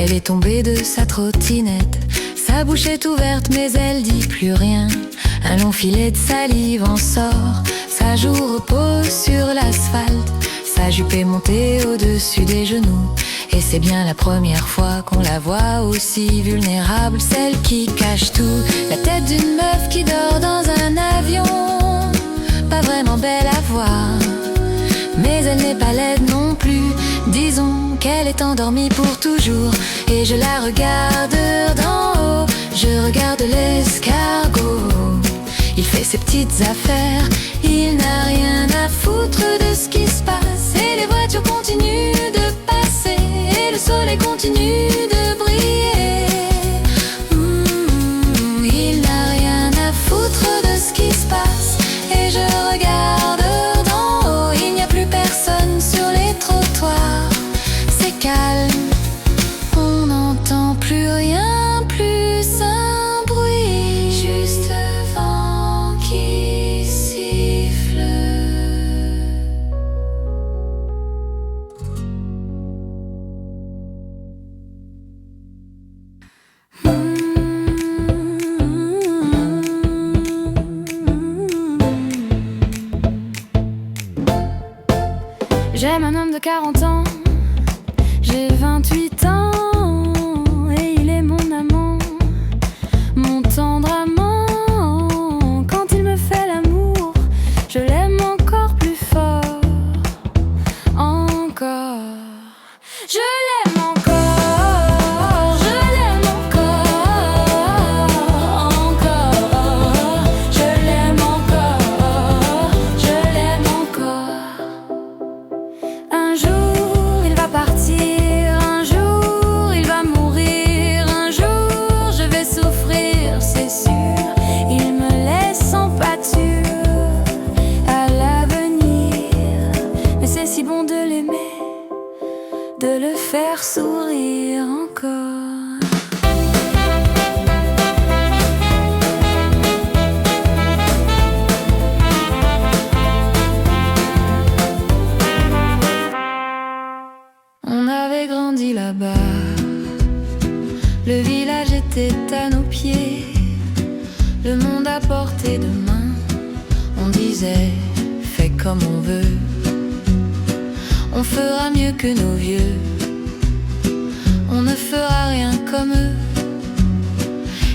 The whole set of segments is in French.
Elle est tombée de sa trottinette. Sa bouche est ouverte mais elle dit plus rien. Un long filet de salive en sort. Sa joue repose sur l'asphalte. Sa jupe est montée au-dessus des genoux. Et c'est bien la première fois qu'on la voit aussi vulnérable, celle qui cache tout. La tête d'une meuf qui dort dans un avion, pas vraiment belle à voir, mais elle n'est pas laide non plus. Disons qu'elle est endormie pour toujours. Et je la regarde d'en haut, je regarde l'escargot. Il fait ses petites affaires, il n'a rien à foutre de ce qui se passe. Et les voitures continuent de passer, et le soleil continue de briller. Il n'a rien à foutre de ce qui se passe. Et je regarde d'en haut, il n'y a plus personne sur les trottoirs. C'est calme, on n'entend plus rien, plus un bruit, juste vent qui siffle. J'aime un homme de 40 ans, j'ai 28 ans, et il est mon amant, mon tendre amant. Quand il me fait l'amour, je l'aime encore plus fort, encore. Je l'aime encore, je l'aime encore, encore. Je l'aime encore, je l'aime encore. Un jour il va partir, un jour il va mourir, un jour je vais souffrir, c'est sûr. Il me laisse en pâture à l'avenir, mais c'est si bon de l'aimer, de le faire sourire encore. On avait grandi là-bas, le village était à nos pieds, le monde à portée de main. On disait, fais comme on veut, on fera mieux que nos vieux, on ne fera rien comme eux.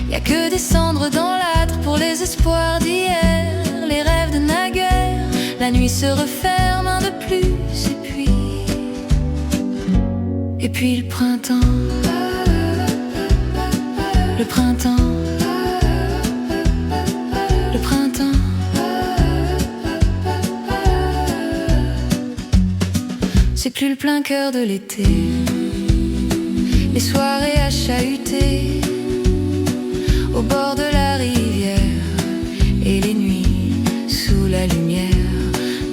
Y a que des cendres dans l'âtre pour les espoirs d'hier, les rêves de naguère. La nuit se referme un de plus, et puis le printemps, le printemps, le printemps. C'est plus le plein cœur de l'été, les soirées à chahuter au bord de la rivière, et les nuits sous la lumière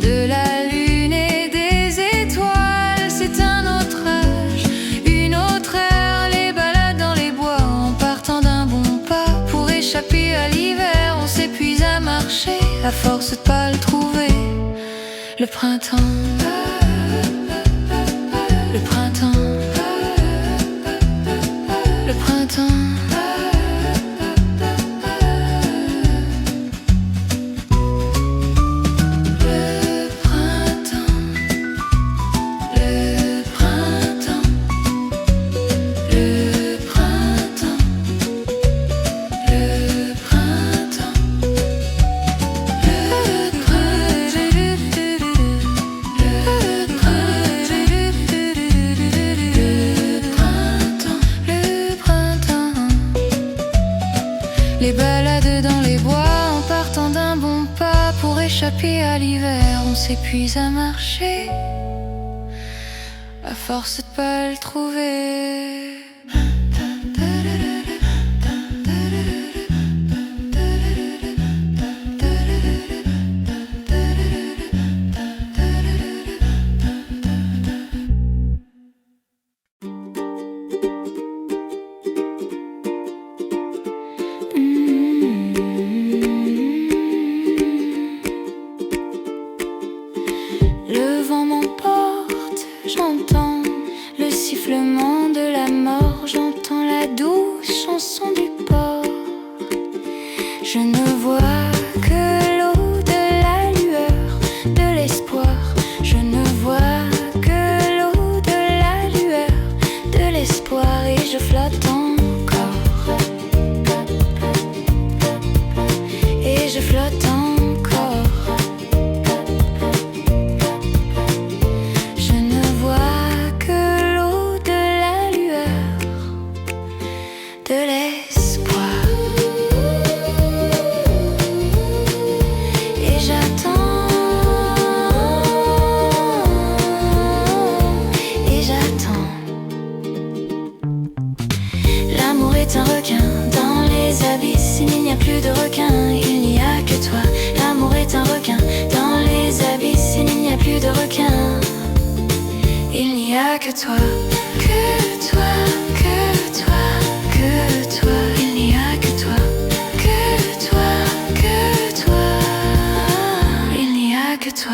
de la lune et des étoiles. C'est un autre âge, une autre ère, les balades dans les bois en partant d'un bon pas. Pour échapper à l'hiver, on s'épuise à marcher à force de pas le trouver. Le printemps, le printemps, le printemps. Les balades dans les bois en partant d'un bon pas. Pour échapper à l'hiver, on s'épuise à marcher à force de pas le trouver. Le vent m'emporte, j'entends le sifflement de la mort. espoir et je flotte encore. Et je flotte encore. Je ne vois que l'eau de la lueur, de l'espoir. Et j'attends, et j'attends. L'amour est un requin dans les abysses. Il n'y a plus de requins, il n'y a que toi. L'amour est un requin dans les abysses. Il n'y a plus de requins, il n'y a que toi. Que toi, que toi, que toi. Il n'y a que toi. Que toi, que toi. Il n'y a que toi.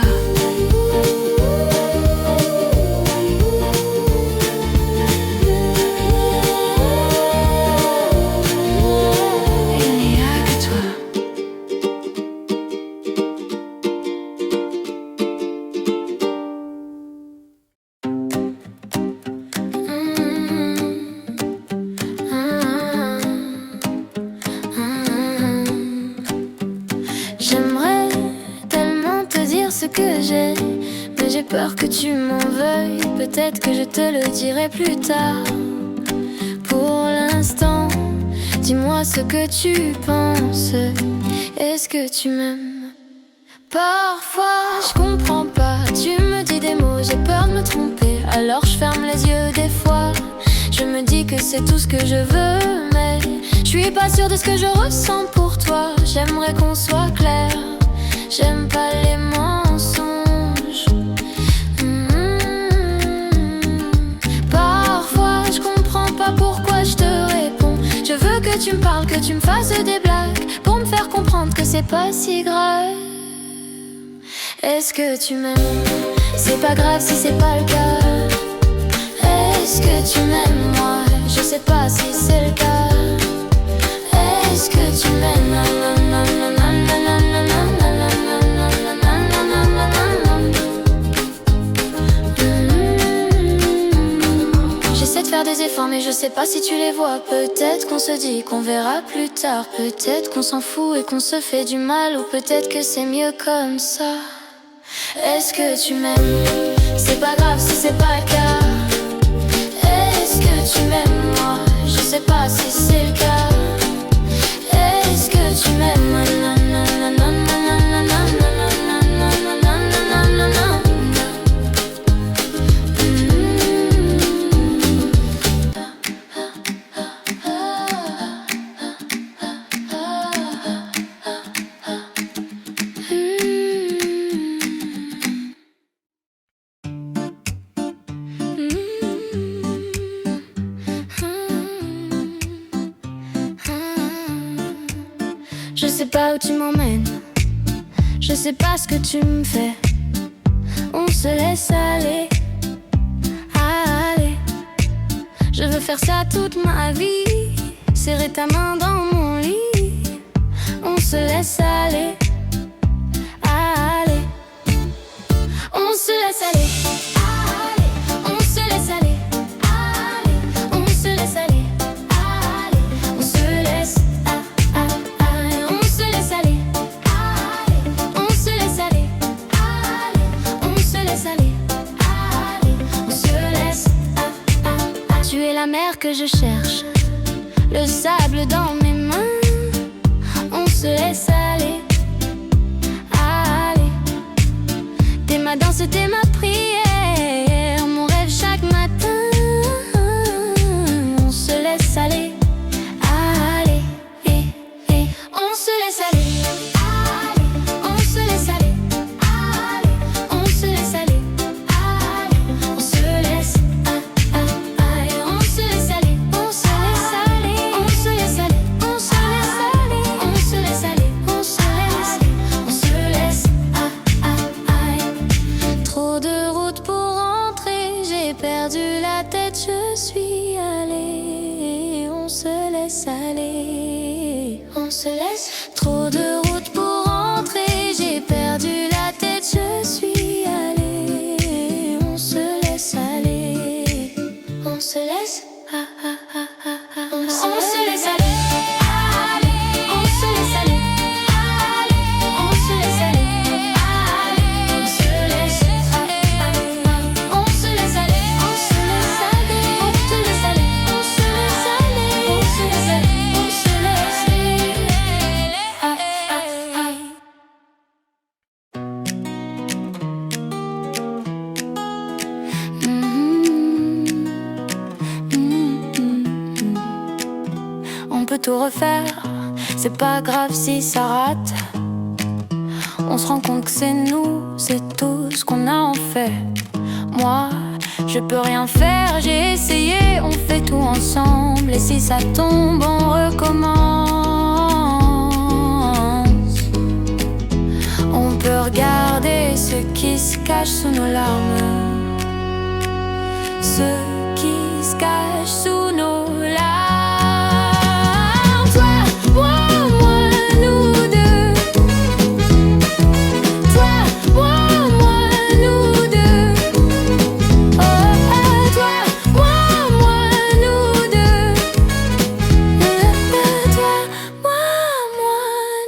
J'aimerais tellement te dire ce que j'ai, mais j'ai peur que tu m'en veuilles. Peut-être que je te le dirai plus tard. Pour l'instant, dis-moi ce que tu penses. Est-ce que tu m'aimes? Parfois je comprends pas, tu me dis des mots, j'ai peur de me tromper. Alors je ferme les yeux des fois. Je me dis que c'est tout ce que je veux, mais je suis pas sûre de ce que je ressens pour toi. J'aimerais qu'on soit clair, j'aime pas les mensonges. Parfois je comprends pas pourquoi je te réponds. Je veux que tu me parles, que tu me fasses des blagues, pour me faire comprendre que c'est pas si grave. Est-ce que tu m'aimes? C'est pas grave si c'est pas le cas. Est-ce que tu m'aimes, moi? Je sais pas si c'est le cas. Est-ce que tu m'aimes? J'essaie de faire des efforts mais je sais pas si tu les vois. Peut-être qu'on se dit qu'on verra plus tard. Peut-être qu'on s'en fout et qu'on se fait du mal. Ou peut-être que c'est mieux comme ça. Est-ce que tu m'aimes? C'est pas grave si c'est pas le cas. Est-ce que tu m'aimes, moi? Je sais pas si c'est le cas. Est-ce que tu m'aimes? Je sais pas où tu m'emmènes, je sais pas ce que tu me fais. On se laisse aller, aller. Je veux faire ça toute ma vie, serrer ta main dans mon lit. On se laisse aller, aller. On se laisse aller, aller. On se laisse aller, aller. On se laisse aller, aller. On se laisse aller. On se laisse aller, aller. On se laisse aller, aller. On se laisse aller, aller. On se laisse aller. Tu es la mer que je cherche, le sable dans mes mains. On se laisse aller, aller. T'es ma danse, t'es ma prière, mon rêve chaque matin. On se laisse aller, aller. On se laisse aller, aller. On se laisse aller, aller. On se laisse aller, aller. On se laisse aller. On se laisse aller, on se laisse aller. On se laisse aller, on se laisse aller. On se laisse aller, on se laisse aller. On se laisse aller. Trop de route pour rentrer, j'ai perdu la tête, je suis allée. On se laisse aller, on se laisse. Trop de route pour rentrer, j'ai perdu la tête, je suis allée. On se laisse aller, on se laisse aller. peut tout refaire. C'est pas grave si ça rate. On se rend compte que c'est nous, c'est tout ce qu'on a en fait. Moi, je peux rien faire, j'ai essayé, on fait tout ensemble. Et si ça tombe, on recommence. On peut regarder ce qui se cache sous nos larmes. Ce qui se cache sous nos larmes. Toi, moi, nous deux. Toi, moi, nous deux. Oh, toi, moi, nous deux. Toi, moi,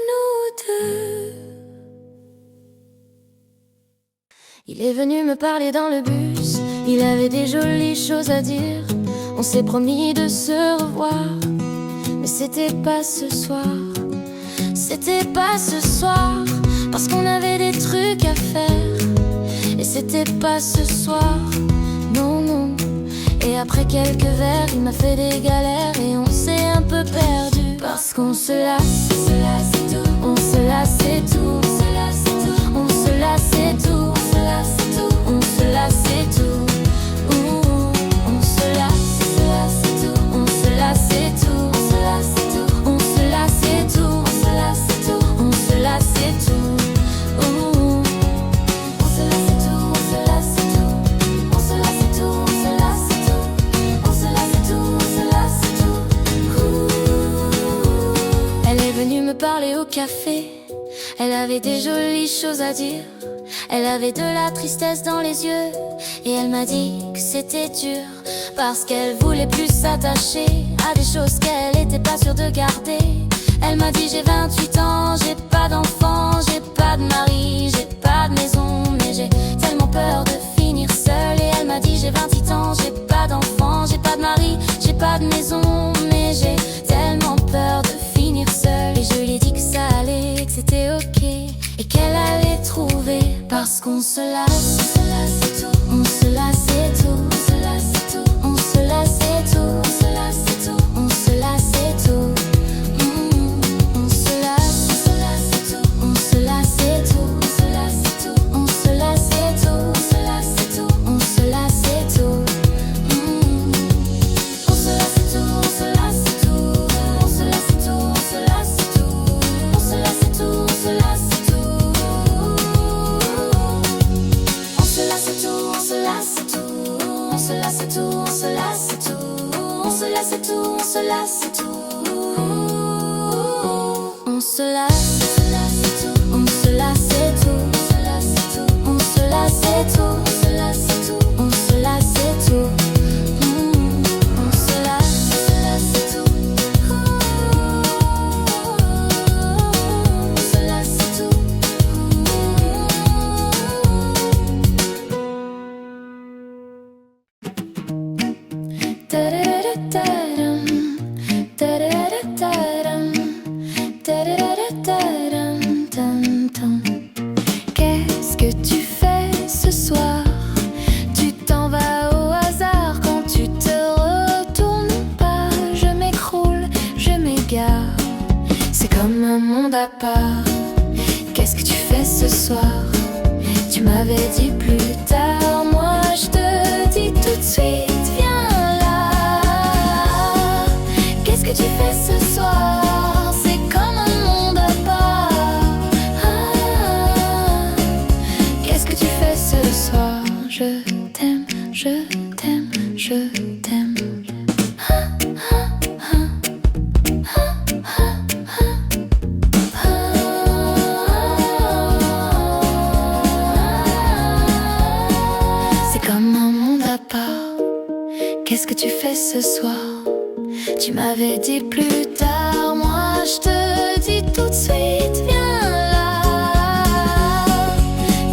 nous deux. Il est venu me parler dans le bus. Il avait des jolies choses à dire. On s'est promis de se revoir. Mais c'était pas ce soir. C'était pas ce soir. Parce qu'on avait des trucs à faire. Et c'était pas ce soir. Non, non. Et après quelques verres, il m'a fait des galères. Et on s'est un peu perdu. Parce qu'on se lasse, on se lasse et tout. On se lasse et tout. On se lasse et tout. On se lasse et tout. On se lasse et tout. On se lasse et tout. Parler au café, elle avait des jolies choses à dire. Elle avait de la tristesse dans les yeux. Et elle m'a dit que c'était dur parce qu'elle voulait plus s'attacher à des choses qu'elle était pas sûre de garder. Elle m'a dit j'ai 28 ans, j'ai pas d'enfant, j'ai pas de mari, j'ai pas de maison, mais j'ai tellement peur de finir seule. Et elle m'a dit j'ai 28 ans, j'ai pas d'enfant, j'ai pas de mari, j'ai pas de maison, mais j'ai tellement peur de finir seule. Et je lui ai dit que ça allait, que c'était ok et qu'elle allait trouver. Parce qu'on se lasse, on se lasse et tout. On se lasse et tout. On se lasse et tout. On se lasse et tout. On se lasse et tout. On se lasse et tout. On se lasse, on se lasse et tout. On se lasse et tout. On se lasse et tout. On se lasse et tout. On se lasse et tout. On se lasse et tout. On se lasse et tout. On se lasse et tout. On se lasse et tout. On se lasse et tout. On se lasse et tout. On se lasse et tout. On se lasse et tout. On se lasse et tout. On se lasse et tout. On se lasse et tout. On se lasse et tout. On se lasse et tout. On se lasse. On se lasse et tout. On se lasse et tout. On se lasse et tout. On se lasse et tout. On se lasse et tout. On se lasse et tout. Qu'est-ce que tu fais ce soir? Tu t'en vas au hasard. Quand tu te retournes pas, je m'écroule, je m'égare. C'est comme un monde à part. Qu'est-ce que tu fais ce soir? Tu m'avais dit plus tard. Moi je te dis tout de suite, viens là. Qu'est-ce que tu fais ce soir? C'est comme un monde à part. Qu'est-ce que tu fais ce soir? Je t'aime, je t'aime, je t'aime. C'est comme un monde à part. Qu'est-ce que tu fais ce soir? Tu m'avais dit plus tard. Moi je te dis tout de suite, viens là.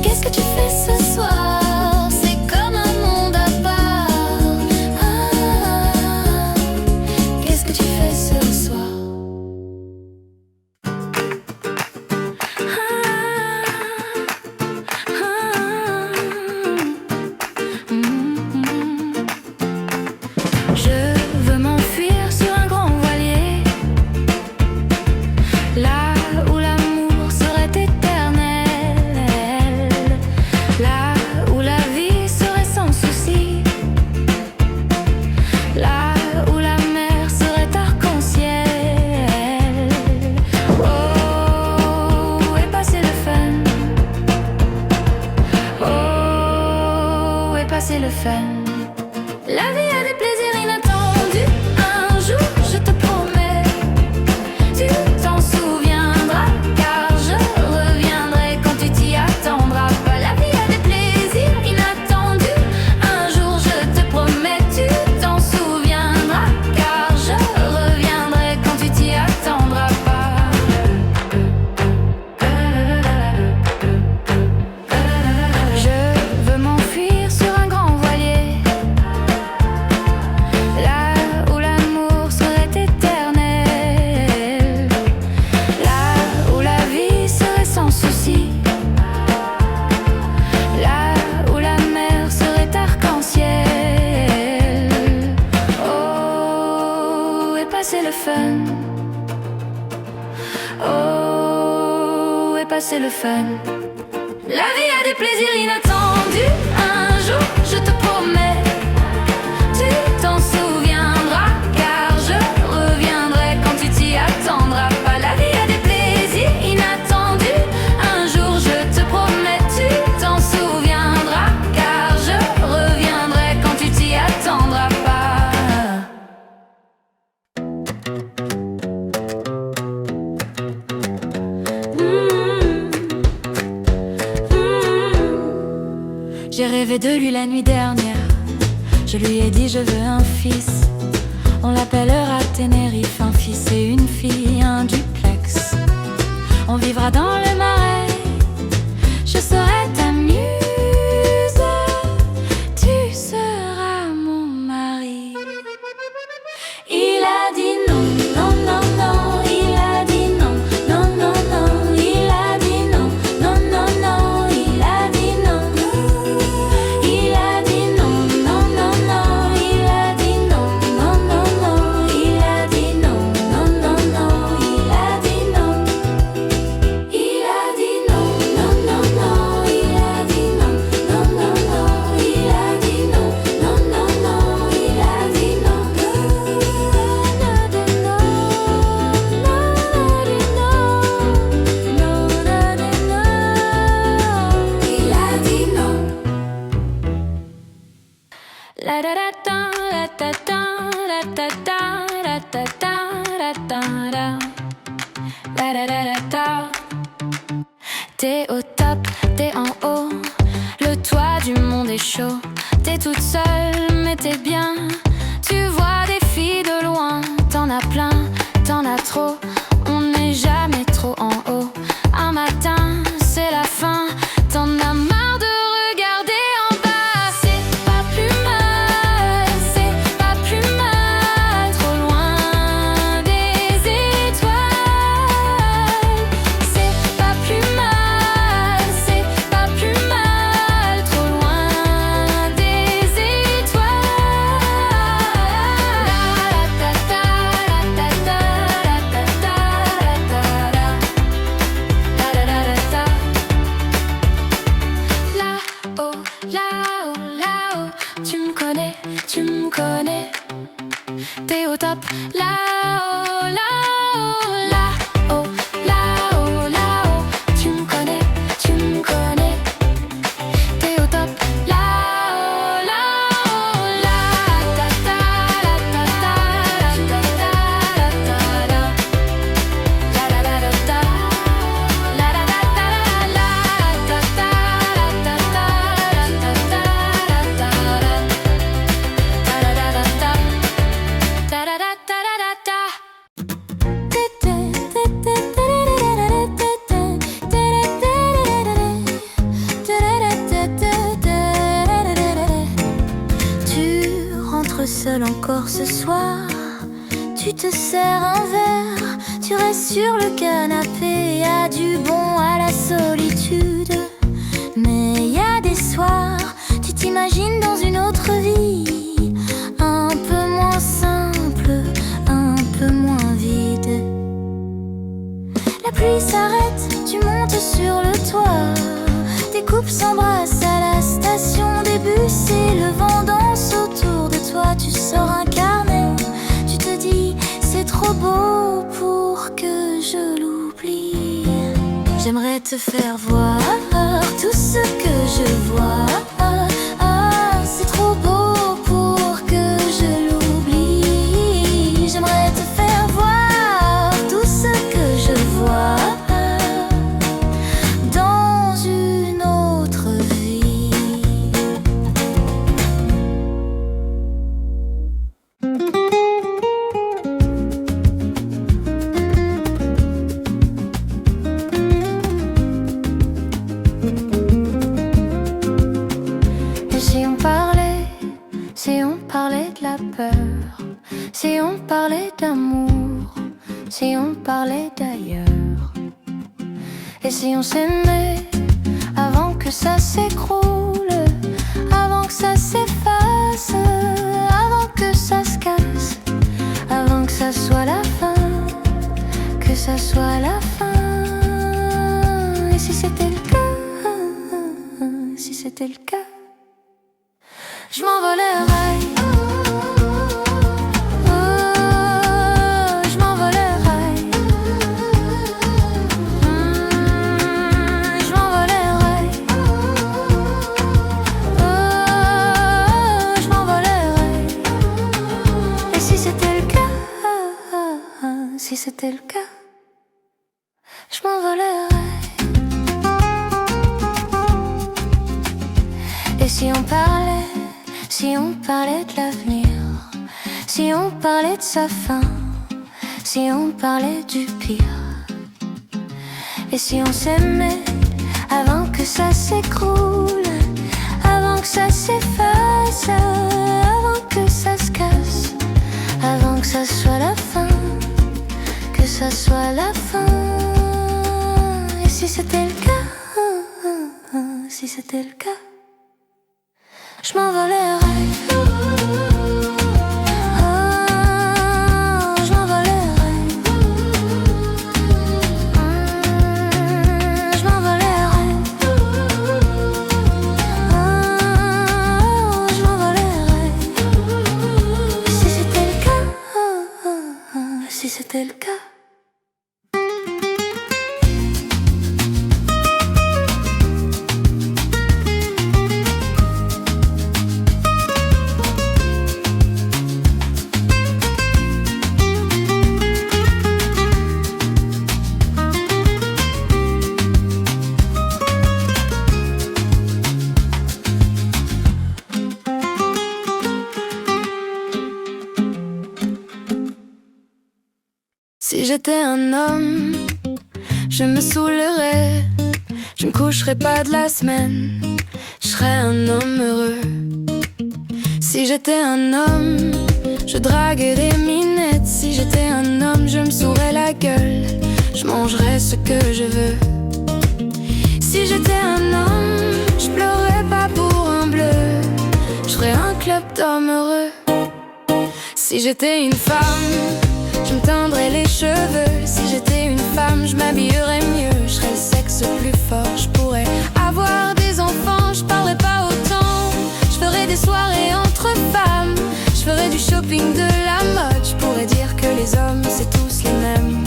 Qu'est-ce que tu fais ce soir? C'est comme un monde à part. Qu'est-ce que tu fais ce soir? Je veux m'enfuir sur un grand voilier. passé le fun. Oh, est passé le fun. La vie a des plaisirs inattendus. Un jour, je te promets, tu t'en souviendras, car je reviendrai quand tu t'y attendras pas. La vie a des plaisirs inattendus. Un jour, je te promets, tu t'en souviendras, car je reviendrai quand tu t'y attendras pas. J'ai rêvé de lui la nuit dernière. Je lui ai dit je veux un fils. On l'appellera Ténérife. Un fils et une fille, un duplex. On vivra dans le marais. Je serai ta muse. Tu seras mon mari. Il a dit non, non, non, non. Il a dit non, non, non, non. Il a dit non, non, non, non. Il a dit non. Il a dit non, non, non, non. Il a dit non, non, non, non. Il a dit non, non, non, non. Il a dit non. Il a dit non, non, non, non. Il a dit non, non, non, non. Il a dit non, non, non, non. Il a dit non. Il a dit non. La da da da la da da la da da la da da la da da da. T'es au top, t'es en haut, le toit du monde est chaud. T'es toute seule, mais t'es bien. Tu vois des filles de loin, t'en as plein, t'en as trop. On n'est jamais trop en haut. Un matin, c'est la fin, t'en as marre de regarder en bas. C'est pas plus mal, c'est pas plus mal. Trop loin des étoiles. C'est pas plus mal, c'est pas plus mal. Trop loin des étoiles. La da da la da da la da da la da da. La da da da da. Là-haut, là-haut, là-haut, tu me connais, tu me connais. T'es au top, là-haut, là-haut, là-haut, là-haut, là-haut, tu me connais, tu me connais. T'es au top, là-haut, là-haut, la da da la da da la da da la da da. La da da da da. La da da da la da da la da da la da da la da da. Da da da da da. Da da da da da da da. Tu rentres seul encore ce soir. Tu te sers un verre. Tu restes sur le canapé. Y a du bon à la solitude. Mais y a des soirs, tu t'imagines dans une autre vie, un peu moins simple, un peu moins vide. La pluie s'arrête, tu montes sur le toit. Tes couples s'embrassent à la station des bus et le vent danse autour de toi. Tu sors un carnet, tu te dis c'est trop beau pour que je l'oublie. J'aimerais te faire voir tout ce que je vois. C'est trop beau pour que je l'oublie. J'aimerais te faire voir tout ce que je vois dans une autre vie. Et si on parlait, si on parlait de la peur, si on parlait d'amour, si on parlait d'ailleurs. Et si on s'aimait avant que ça s'écroule, avant que ça s'efface, avant que ça se casse, avant que ça soit ça soit la fin. Et si c'était le cas, si c'était le cas, je m'envolerais. Je m'envolerais. Je m'envolerais. Je m'envolerais. Et si c'était le cas, si c'était le cas, je m'envolerais. Et si on parlait de l'avenir, si on parlait de sa fin, si on parlait du pire, et si on s'aimait avant que ça s'écroule, avant que ça s'efface, avant que ça se casse, avant que ça soit la fin, que ça soit la fin. Et si c'était le cas, si c'était le cas, je m'envolerais. Je m'envolerais. Je m'envolerais. Je m'envolerais. Si c'était le cas, si c'était le cas. Si j'étais un homme, je me saoulerais. Je ne coucherais pas de la semaine, je serais un homme heureux. Si j'étais un homme, je draguerais des minettes. Si j'étais un homme, je me saoulerais la gueule, je mangerais ce que je veux. Si j'étais un homme, je pleurerais pas pour un bleu, je ferais un club d'hommes heureux. Si j'étais une femme, je me teindrais les cheveux. Si j'étais une femme, je m'habillerais mieux, je serais le sexe plus fort, je pourrais avoir des enfants, je parlerais pas autant, je ferais des soirées entre femmes, je ferais du shopping, de la mode, je pourrais dire que les hommes c'est tous les mêmes.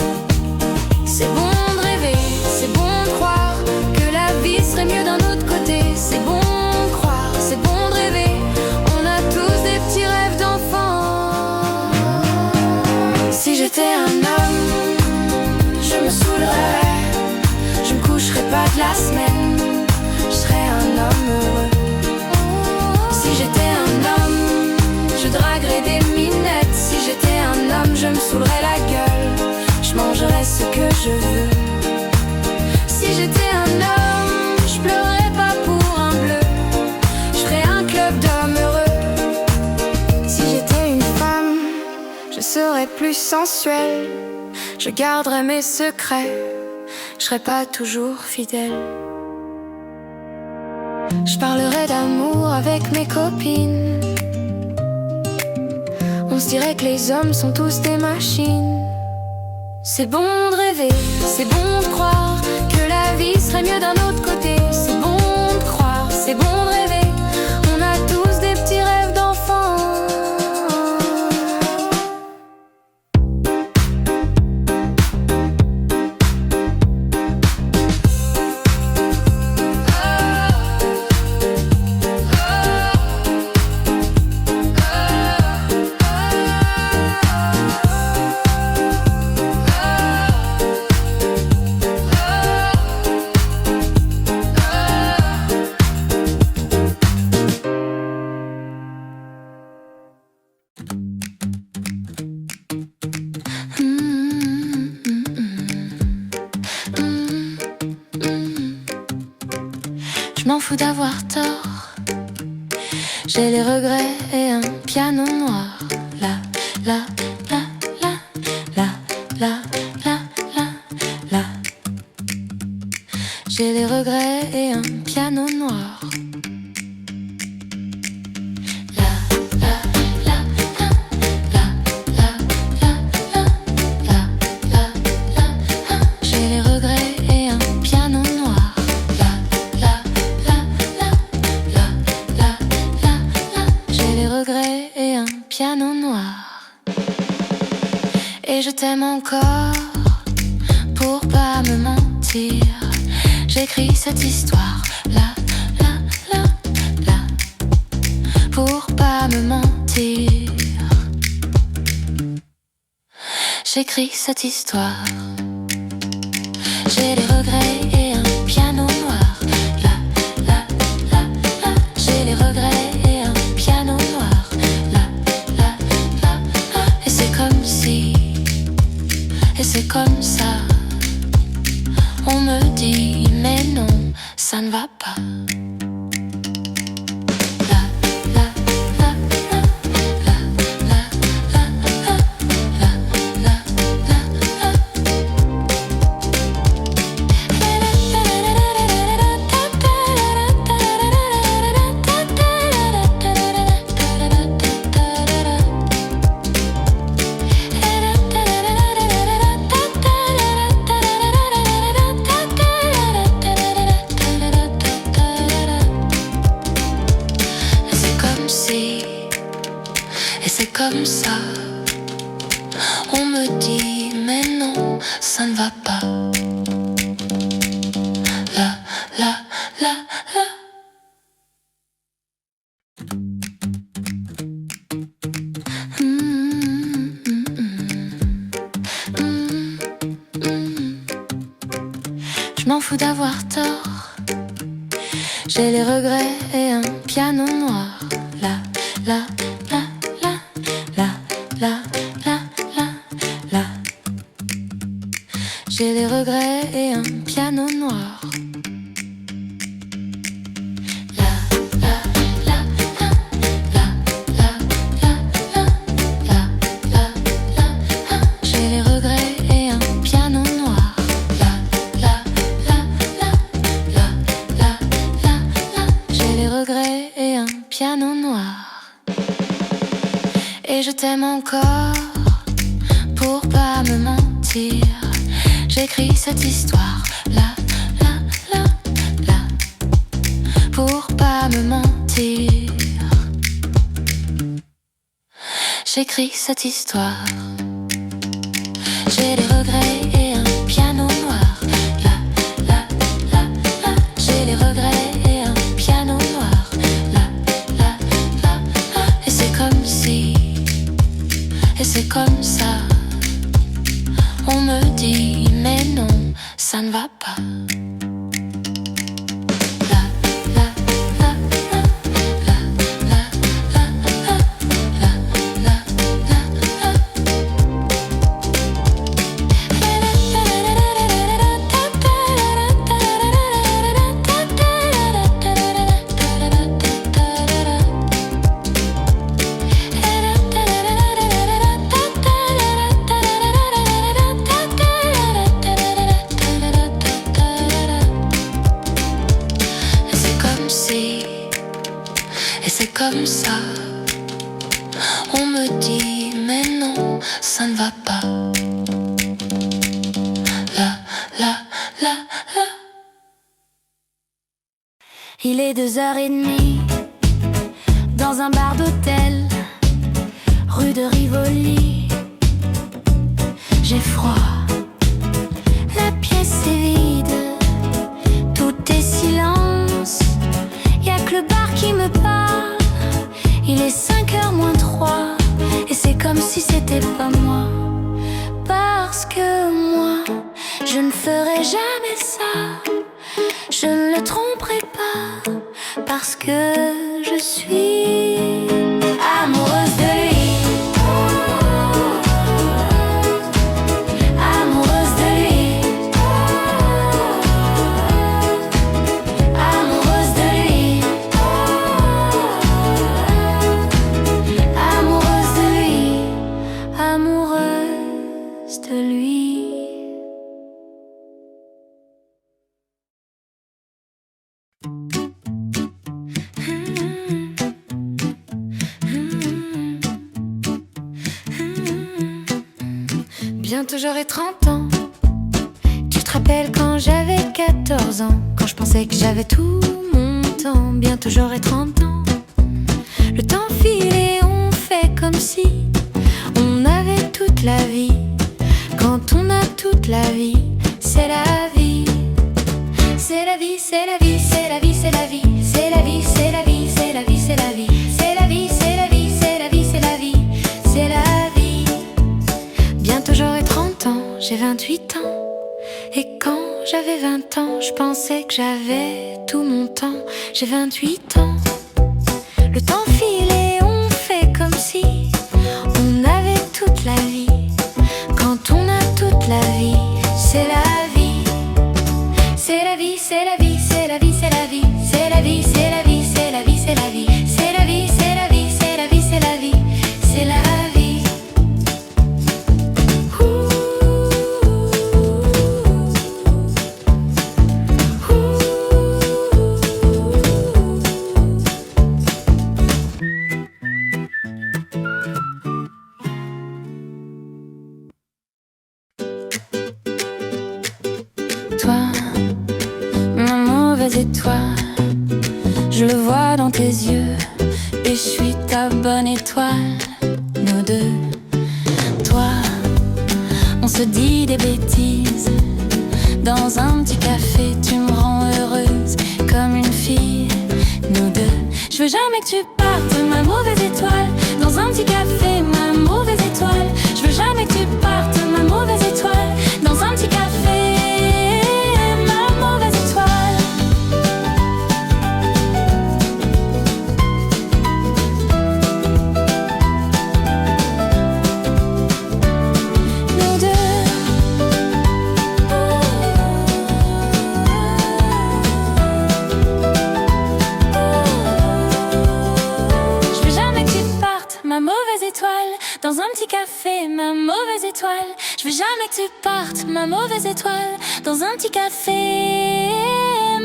C'est bon de rêver, c'est bon de croire que la vie serait mieux d'un autre côté. C'est bon de croire, c'est bon de rêver, on a tous des petits rêves d'enfants. Si j'étais un homme, je me saoulerais, je me coucherais pas de la semaine, je serais un homme heureux. Si j'étais un homme, je draguerais des minettes. Si j'étais un homme, je me saoulerais la gueule, je mangerais ce que je veux. Si j'étais un homme, je pleurerais pas pour un bleu, je ferais un club d'hommes heureux. Si j'étais une femme, je serais plus sensuelle, je garderais mes secrets, je serais pas toujours fidèle. Je parlerais d'amour avec mes copines, on se dirait que les hommes sont tous des machines. C'est bon de rêver, c'est bon de croire que la vie serait mieux d'un autre côté. C'est bon de croire, c'est bon de rêver, on a tous des petits rêves d'enfants. Je m'en fous d'avoir tort, j'ai les regrets et un piano noir. La, la, la, la, la, la, la, la, la. J'ai les regrets et un piano noir. La, la, la, la, la, la, la, la, Et je t'aime encore, pour pas me mentir. J'écris cette histoire là, là, là, là, pour pas me mentir. J'écris cette histoire. J'ai des regrets et un piano noir. Là, là, là, là. J'ai des regrets et un piano noir. Là, là, là, là. Et c'est comme si, et c'est comme ça. On me dit mais non, ça ne va pas. Et c'est comme ça, on me dit mais non, ça ne va pas. Là, là, là, là. Je m'en fous d'avoir tort. J'ai les regrets et un piano noir. Là, là, là, là, là, là, là, là, là. J'ai les regrets et un piano noir. Là, là, là, là, là, là, là, là, là, là, là, là. J'ai les regrets et un piano noir. Là, là, là, là, là, là, là, là. J'ai les regrets et un piano noir. Et je t'aime encore, pour pas me mentir. J'écris cette histoire là, là, là, là, pour pas me mentir. J'écris cette histoire. J'ai des regrets et un piano noir. Là, là, là, là. J'ai des regrets et un piano noir. Là, là, là, là. Et c'est comme si, et c'est comme ça. On me dit mais non, ça ne va pas. Là, là, là, là, là, là, là, là, là, là, là, là. Et c'est comme ça, on me dit mais non, ça ne va pas. Là, là, là, là. Il est 2h30 dans un bar d'hôtel, rue de Rivoli. J'ai froid, la pièce est vide, tout est silence. Y'a que le bar qui me parle. Il est 5h moins 3 et c'est comme si c'était pas moi. Parce que moi, je ne ferai jamais ça. Je ne le tromperai pas. Parce que je suis amoureuse de lui. Amoureuse de lui. Amoureuse de lui. Amoureuse de lui. Amoureuse de lui. Bientôt j'aurai 30 ans. Tu te rappelles quand j'avais 14 ans, quand je pensais que j'avais tout mon temps. Bientôt j'aurai 30 ans. Le temps file et on fait comme si on avait toute la vie. quand on a toute la vie. C'est la vie. C'est la vie, c'est la vie, c'est la vie, c'est la vie. C'est la vie, c'est la vie, c'est la vie, c'est la vie. C'est la vie, c'est la vie, c'est la vie, c'est la vie. C'est la vie. Bientôt j'aurai 30 ans, j'ai 28 ans. Et quand j'avais 20 ans, je pensais que j'avais tout mon temps. J'ai 28 ans. Le temps file et on fait comme si on avait toute la vie. Quand on a toute la vie, c'est la vie. C'est la vie, c'est la vie, c'est la vie, c'est la vie. C'est la vie, c'est la vie, c'est la vie, c'est la vie. C'est la vie, c'est la vie, c'est la vie, c'est la vie. C'est la vie. Toi, ma mauvaise étoile, je le vois dans tes yeux, et je suis ta bonne étoile. Nous deux, toi, on se dit des bêtises. Dans un petit café, tu me rends heureuse comme une fille. Nous deux, je veux jamais que tu partes, ma mauvaise étoile. Dans un petit café, ma mauvaise étoile. Je veux jamais que tu partes, ma mauvaise étoile. Dans un petit café, ma mauvaise étoile. Nous deux. Je veux jamais que tu partes, ma mauvaise étoile. Dans un petit café, ma mauvaise étoile. Je veux jamais que tu partes, ma mauvaise étoile. Dans un petit café,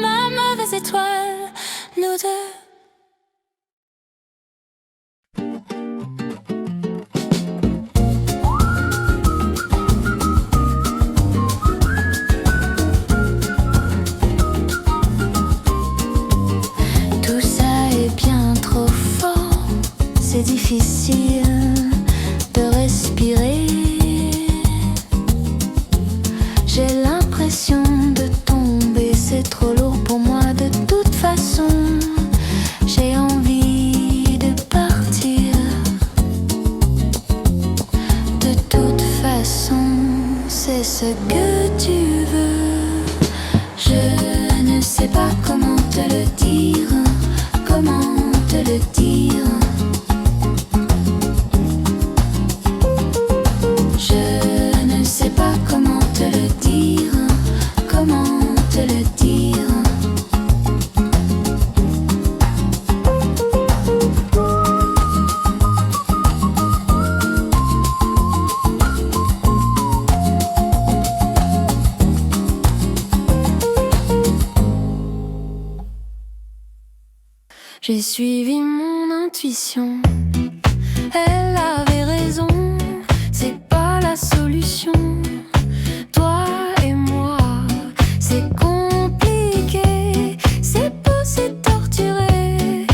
ma mauvaise étoile. Nous deux. Tout ça est bien trop fort. C'est difficile de respirer. J'ai l'impression de tomber, c'est trop lourd pour moi de toute façon. J'ai envie de partir. De toute façon, c'est ce que tu veux. Je ne sais pas comment te le dire. Comment te le dire? Je ne sais pas comment te le dire. Comment te le dire? J'ai suivi mon intuition. Elle avait raison, c'est pas la solution. Toi et moi, c'est compliqué, c'est beau, c'est torturé.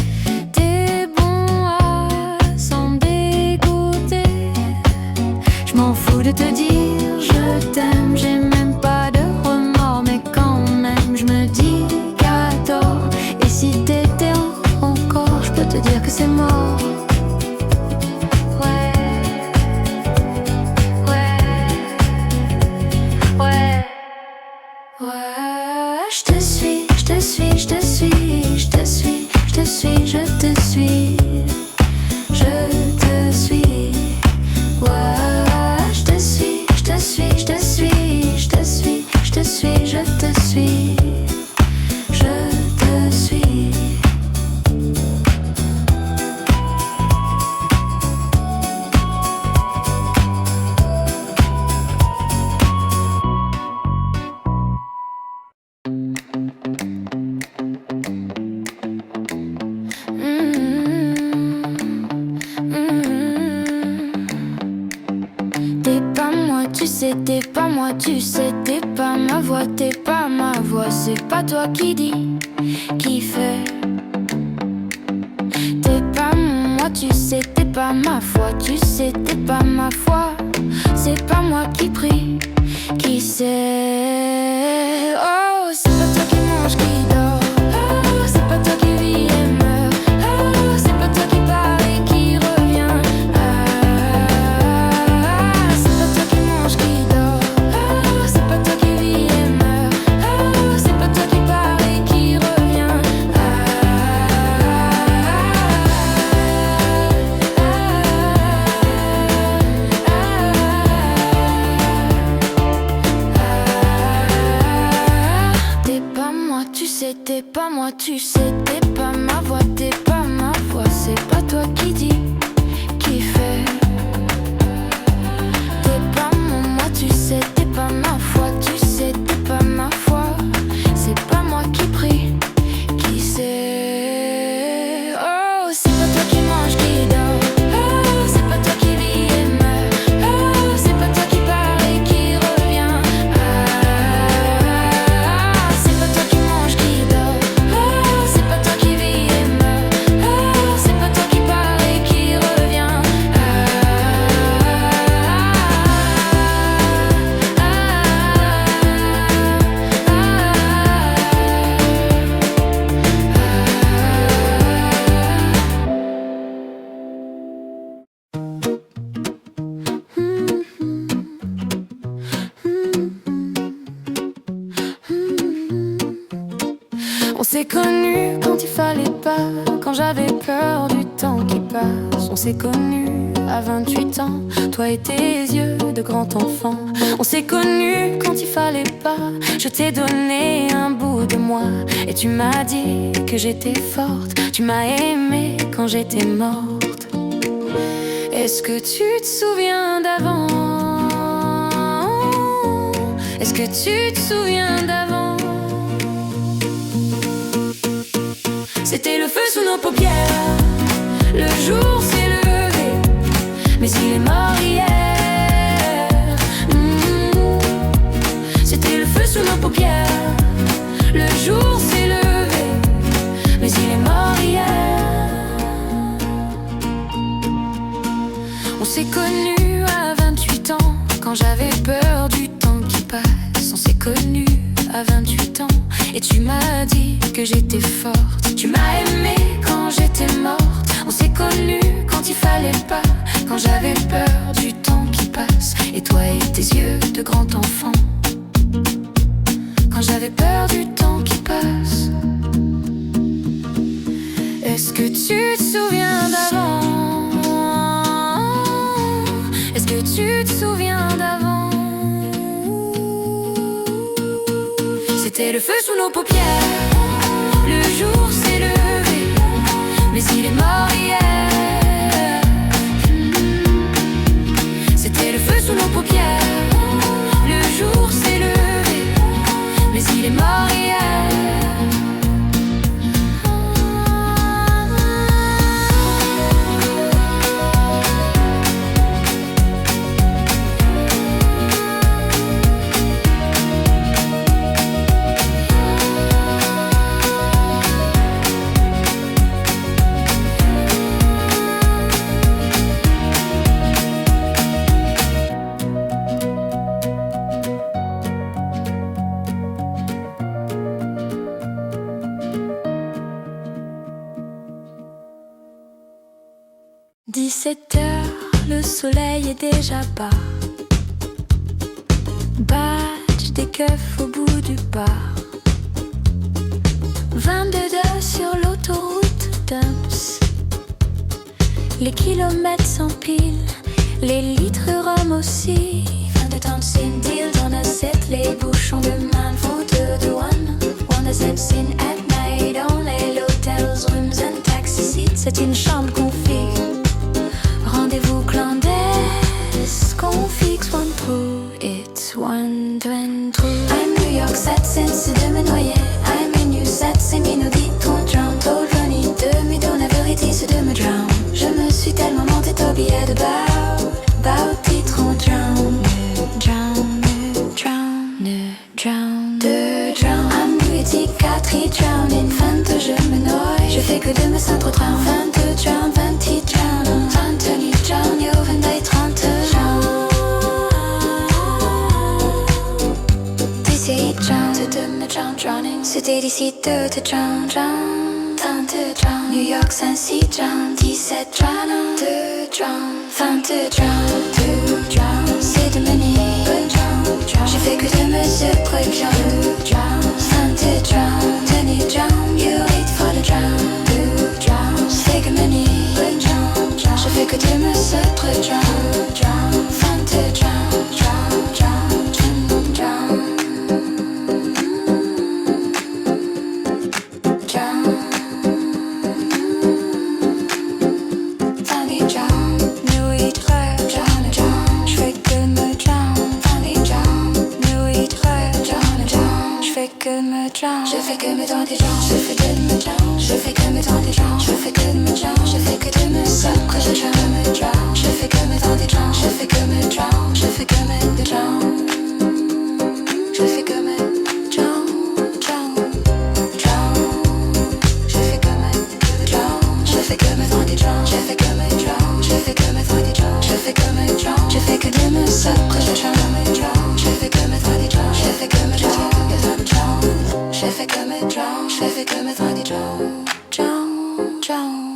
T'es bon à s'en dégoûter. Je m'en fous de te dire je t'aime, j'ai même pas de remords. Mais quand même je me dis qu'à tort. Et si t'étais encore, je peux te dire que c'est mort. Ouais, je te suis, je te suis, je te suis, je te suis, je te suis, je te suis, je te suis. Ouais, je te suis, je te suis, je te suis, je te suis, je te suis, je te suis, je te suis. T'es pas moi, tu sais, t'es pas moi, tu sais, t'es pas ma voix, t'es pas ma voix, c'est pas toi qui dis, qui fait. T'es pas moi, tu sais, t'es pas ma foi, tu sais, t'es pas ma foi, c'est pas moi moi qui prie. Qui sait? Oh, c'est pas toi qui mange, qui dort. Oh, c'est pas toi qui vit et meurt. Oh, c'est pas toi qui part et qui revient. C'est pas toi qui mange, qui dort. Oh, c'est pas toi qui vit et meurt. Oh, c'est pas toi qui part et qui revient. T'es pas moi, tu sais, t'es pas moi, tu sais, t'es pas ma voix, t'es pas ma voix, c'est pas toi qui dis, qui fait. T'es pas mon moi, tu sais, t'es pas ma foi, tu sais, t'es pas ma foi, c'est pas moi qui prie, qui sait. Oh, c'est pas toi qui mange, qui dort. Oh, c'est pas toi qui vis et meurt. Oh, c'est pas toi qui part et qui revient. C'est pas toi qui mange, qui dort. Oh, c'est pas toi qui vis et meurt. Oh, c'est pas toi qui part et qui revient. On s'est connus quand il fallait pas, quand j'avais peur du temps qui passe. On s'est connus à 28 ans, toi et tes yeux de grand enfant. On s'est connus quand il fallait pas, je t'ai donné un bout de moi et tu m'as dit que j'étais forte. Tu m'as aimé quand j'étais morte. Est-ce que tu te souviens d'avant? Est-ce que tu te souviens d'avant? C'était le feu sous nos paupières. Le jour s'est levé, mais il est mort hier. C'était le feu sous nos paupières. Le jour s'est levé, mais il est mort hier. On s'est connus à 28 ans, quand j'avais peur du temps qui passe. On s'est connus à 28 ans, et tu m'as dit que j'étais forte. Tu m'as aimé quand j'étais morte. On s'est connus quand il fallait pas, quand j'avais peur du temps qui passe. Et toi et tes yeux de grand enfant, quand j'avais peur du temps qui passe. Est-ce que tu te souviens d'avant? Est-ce que tu te souviens d'avant? C'était le feu sous nos paupières. Le jour s'est levé, mais il est mort hier. C'était le feu sous nos paupières. Le jour s'est levé, mais il est mort hier. « 17 heures, le soleil est déjà bas. Badge des keufs au bout du bar. 22 sur l'autoroute Dumps. Les kilomètres s'empilent, les litres rhum aussi. 22 sin deal dans la set, les bouchons de main font 2 douanes. One is in at night only, hotels, rooms and taxi seats. C'est une chambre qu'on fixe. Rendez-vous clandestin qu'on fixe one through. It's one true. I'm New York, set, c'est de me noyer. I'm in you, set, c'est minoudi, ton drown. Told Ronnie de me donner la vérité, c'est de me drown. Je me suis tellement monté au billet de bout, titre on drown. De drown. I'm beauty, 4 drown. In 22, je me noie. Je fais que de me sentir trop drown. 22 drown, 20 drown. Anthony drown, yo, 20 et 30 drown. C'était d'ici de te drown, drown, fin te drown. New York, Saint-Cy, drown, 17 drown, te drown, fin te drown, te drown. C'est de mener, j'ai fait que de me secouer, drown, fin te drown, tenez drown, you wait for the drown, te drown. J'ai fait que mener, j'ai fait que de me secouer, drown, fin te drown, drown, drown, drown, drown. Je fais que me tenter, je fais que de me drown, je fais que me tenter, je fais que de me drown, je fais que de me sucre, je fais que me tenter, je fais que me drown, je fais que me drown, je fais que me drown, drown, drown, je fais que me drown, je fais que me tenter, je fais que me drown, je fais que me tenter, je fais que me drown, je fais que de me sucre, je fais que me tenter, je fais que me drown. Je fais que me drown, je fais que me drown, drown, drown.